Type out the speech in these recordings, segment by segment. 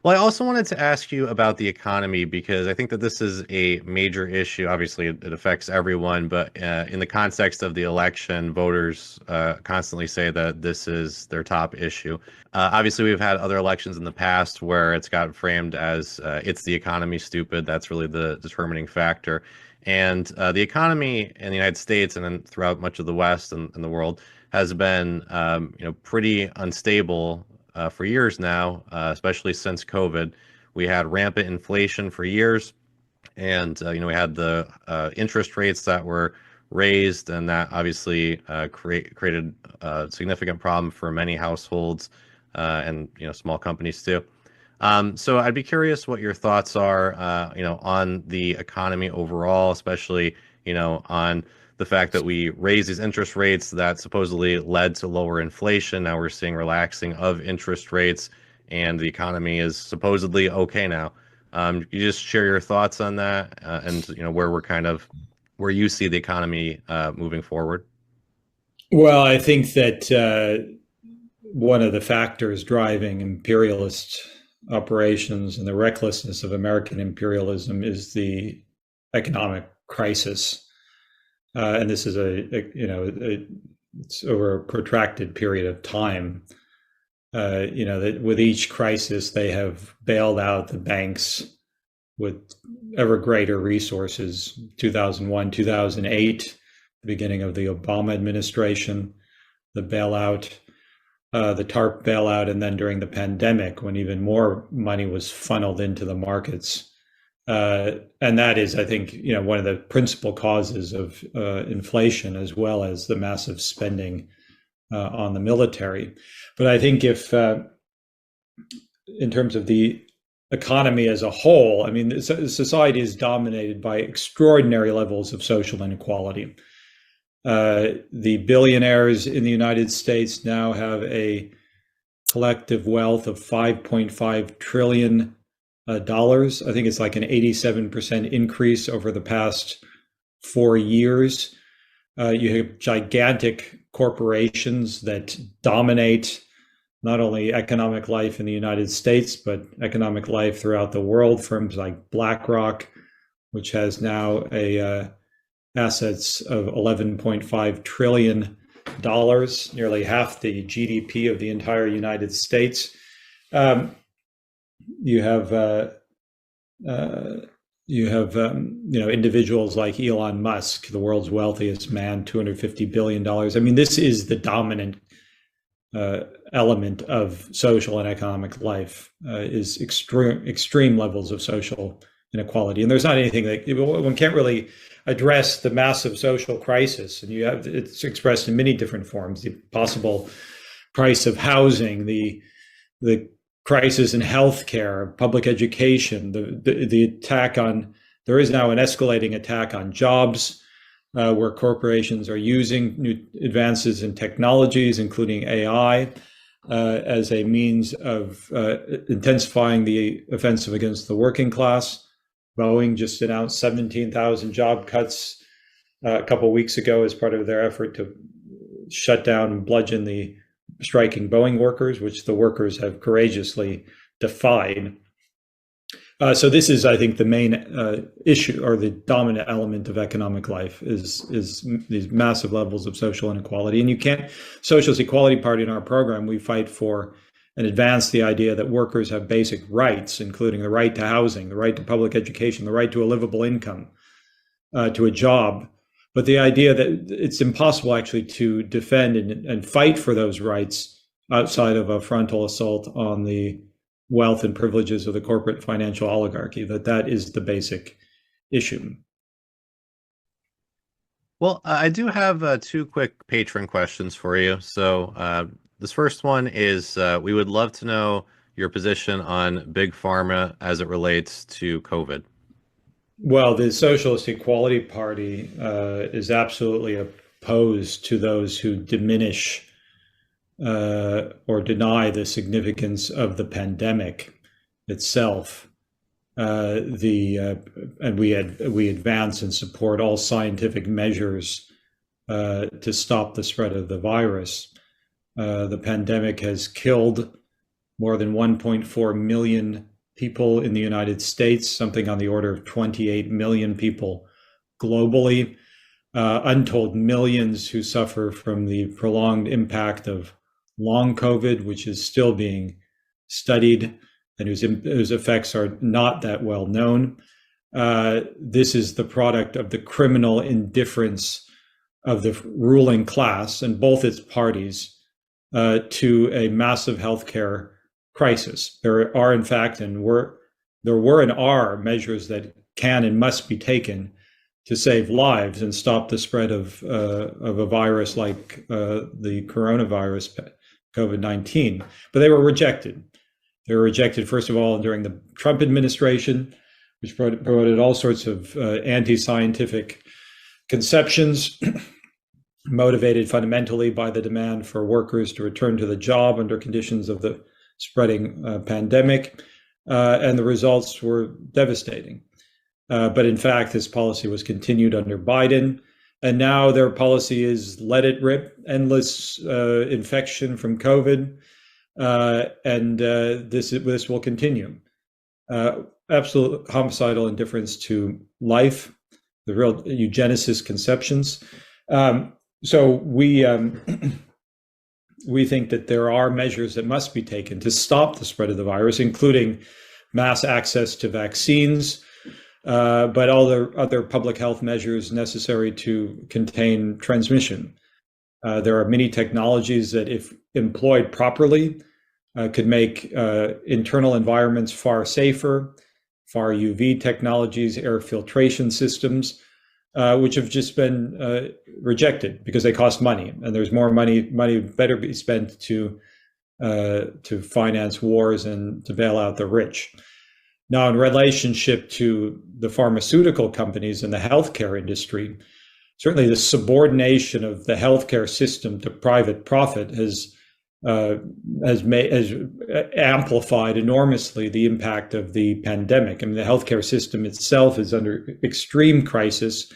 Well, I also wanted to ask you about the economy because I think that this is a major issue. Obviously, it affects everyone, but in the context of the election, voters constantly say that this is their top issue. Obviously, we've had other elections in the past where it's got framed as it's the economy, stupid. That's really the determining factor. And the economy in the United States and then throughout much of the West and the world has been, pretty unstable for years now, especially since COVID. We had rampant inflation for years, and we had the interest rates that were raised, and that obviously created a significant problem for many households and small companies too. So I'd be curious what your thoughts are, on the economy overall, especially, on the fact that we raised these interest rates that supposedly led to lower inflation. Now we're seeing relaxing of interest rates, and the economy is supposedly okay now. You just share your thoughts on that, and where we're where you see the economy moving forward. Well, I think that one of the factors driving imperialist operations and the recklessness of American imperialism is the economic crisis. And this is it's over a protracted period of time. That with each crisis, they have bailed out the banks with ever greater resources. 2001, 2008, the beginning of the Obama administration, the bailout, the TARP bailout, and then during the pandemic, when even more money was funneled into the markets. And that is, I think, one of the principal causes of inflation, as well as the massive spending on the military. But I think if, in terms of the economy as a whole, I mean, society is dominated by extraordinary levels of social inequality. The billionaires in the United States now have a collective wealth of $5.5 trillion. I think it's like an 87% increase over the past 4 years. You have gigantic corporations that dominate not only economic life in the United States, but economic life throughout the world. Firms like BlackRock, which has now assets of $11.5 trillion, nearly half the GDP of the entire United States. You have individuals like Elon Musk, the world's wealthiest man, $250 billion. I mean, this is the dominant element of social and economic life, is extreme levels of social inequality. And there's not anything that one can't really address the massive social crisis. And it's expressed in many different forms: the possible price of housing, the crisis in healthcare, public education, the attack on, there is now an escalating attack on jobs, where corporations are using new advances in technologies, including AI, as a means of intensifying the offensive against the working class. Boeing just announced 17,000 job cuts a couple of weeks ago as part of their effort to shut down and bludgeon the striking Boeing workers, which the workers have courageously defied. So this is, I think, the main issue, or the dominant element of economic life, is these massive levels of social inequality. And you can't, Socialist Equality Party, in our program, we fight for and advance the idea that workers have basic rights, including the right to housing, the right to public education, the right to a livable income, to a job. But the idea that it's impossible actually to defend and fight for those rights outside of a frontal assault on the wealth and privileges of the corporate financial oligarchy, that is the basic issue. Well, I do have two quick patron questions for you. So this first one is we would love to know your position on Big Pharma as it relates to COVID. Well, the Socialist Equality Party is absolutely opposed to those who diminish or deny the significance of the pandemic itself. And we advance and support all scientific measures to stop the spread of the virus. The pandemic has killed more than 1.4 million people in the United States, something on the order of 28 million people globally, untold millions who suffer from the prolonged impact of long COVID, which is still being studied and whose effects are not that well known. This is the product of the criminal indifference of the ruling class and both its parties to a massive healthcare crisis. There are, in fact, there were and are measures that can and must be taken to save lives and stop the spread of a virus like the coronavirus, COVID-19. But they were rejected. They were rejected, first of all, during the Trump administration, which promoted all sorts of anti-scientific conceptions, motivated fundamentally by the demand for workers to return to the job under conditions of the spreading pandemic. And the results were devastating. But in fact, this policy was continued under Biden. And now their policy is let it rip, endless infection from COVID. And this will continue. Absolute homicidal indifference to life, the real eugenicist conceptions. So we think that there are measures that must be taken to stop the spread of the virus, including mass access to vaccines, but all the other public health measures necessary to contain transmission. There are many technologies that, if employed properly, could make internal environments far safer, far UV technologies, air filtration systems, which have just been rejected because they cost money, and there's more money better be spent to finance wars and to bail out the rich. Now, in relationship to the pharmaceutical companies and the healthcare industry, certainly the subordination of the healthcare system to private profit has amplified enormously the impact of the pandemic. I mean, the healthcare system itself is under extreme crisis,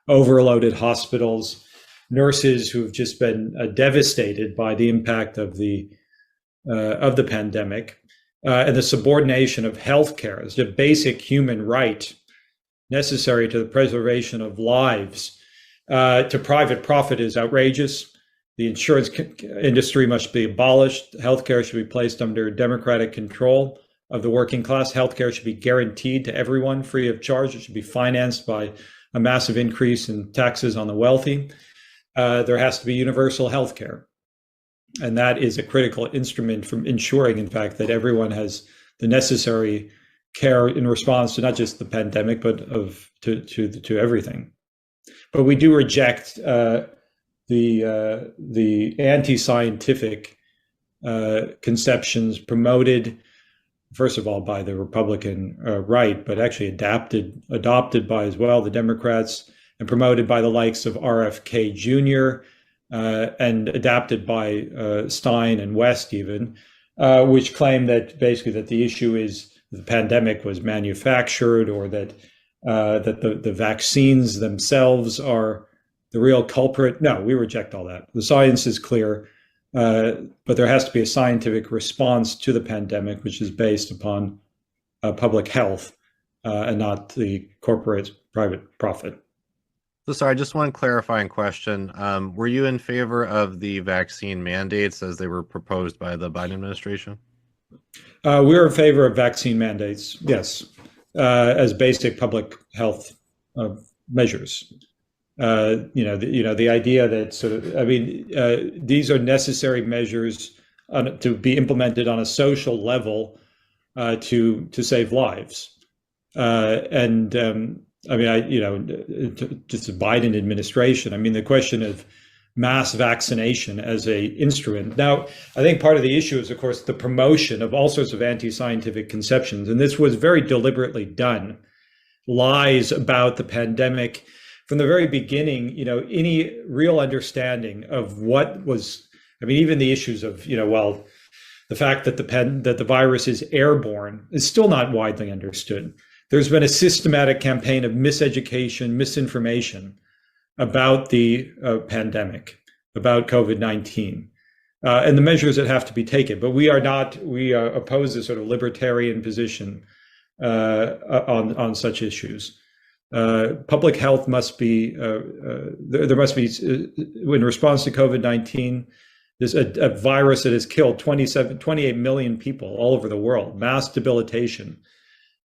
overloaded hospitals, nurses who've just been devastated by the impact of the pandemic, and the subordination of healthcare as a basic human right necessary to the preservation of lives to private profit is outrageous. The insurance industry must be abolished. Healthcare should be placed under democratic control of the working class. Healthcare should be guaranteed to everyone free of charge. It should be financed by a massive increase in taxes on the wealthy. There has to be universal healthcare. And that is a critical instrument from ensuring, in fact, that everyone has the necessary care in response to not just the pandemic, but to everything. But we do reject the anti-scientific conceptions promoted, first of all, by the Republican right, but actually adopted by as well the Democrats, and promoted by the likes of RFK Jr. And adapted by Stein and West even, which claim that basically that the issue is the pandemic was manufactured, or that the vaccines themselves are the real culprit. No, we reject all that. The science is clear, but there has to be a scientific response to the pandemic, which is based upon public health and not the corporate private profit. So sorry, just one clarifying question. Were you in favor of the vaccine mandates as they were proposed by the Biden administration? We're in favor of vaccine mandates, yes, as basic public health measures. The idea that these are necessary measures to be implemented on a social level to save lives, just the Biden administration. I mean, the question of mass vaccination as a instrument. Now, I think part of the issue is, of course, the promotion of all sorts of anti-scientific conceptions, and this was very deliberately done. Lies about the pandemic from the very beginning. Any real understanding of what was. I mean, even the issues of the fact that the virus is airborne is still not widely understood. There's been a systematic campaign of miseducation, misinformation about the pandemic, about COVID-19. and the measures that have to be taken. But we oppose this sort of libertarian position on such issues. Public health must be, there must be, in response to COVID-19, there's a virus that has killed 28 million people all over the world, mass debilitation.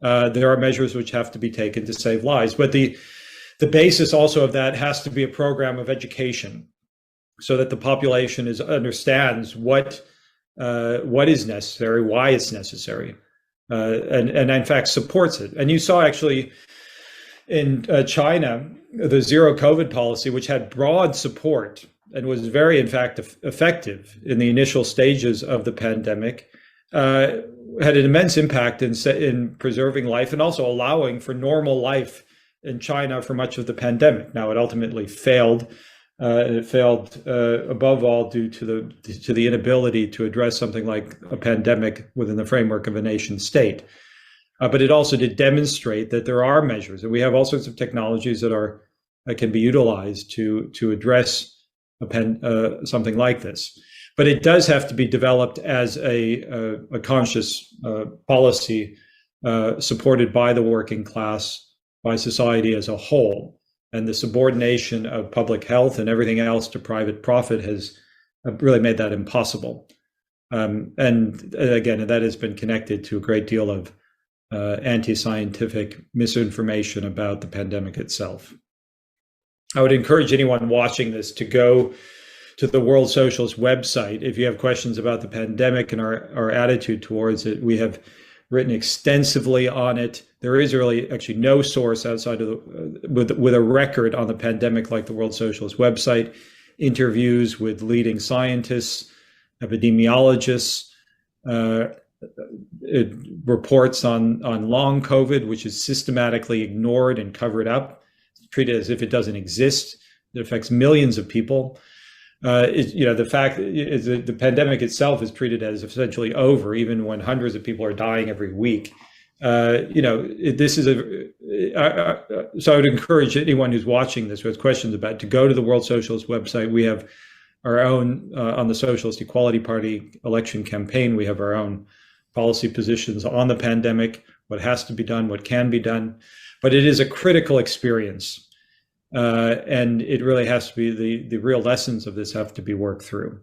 There are measures which have to be taken to save lives. But the basis also of that has to be a program of education so that the population understands what is necessary, why it's necessary, and in fact supports it. And you saw actually in China, the zero COVID policy, which had broad support and was very, in fact, effective in the initial stages of the pandemic, had an immense impact in preserving life and also allowing for normal life in China for much of the pandemic. Now, it ultimately failed. It failed above all due to the inability to address something like a pandemic within the framework of a nation state. But it also did demonstrate that there are measures, and we have all sorts of technologies that can be utilized to address something like this. But it does have to be developed as a conscious policy supported by the working class, by society as a whole. And the subordination of public health and everything else to private profit has really made that impossible. And again, that has been connected to a great deal of anti-scientific misinformation about the pandemic itself. I would encourage anyone watching this to go to the World Socialist website. If you have questions about the pandemic and our attitude towards it, we have written extensively on it. There is really actually no source outside of with a record on the pandemic like the World Socialist website. Interviews with leading scientists, epidemiologists, reports on long COVID, which is systematically ignored and covered up, treated as if it doesn't exist. It affects millions of people. The fact is that the pandemic itself is treated as essentially over, even when hundreds of people are dying every week. This is so I would encourage anyone who's watching this who has questions about it to go to the World Socialist website. We have our own on the Socialist Equality Party election campaign. We have our own policy positions on the pandemic, what has to be done, what can be done. But it is a critical experience. And it really has to be the real lessons of this have to be worked through.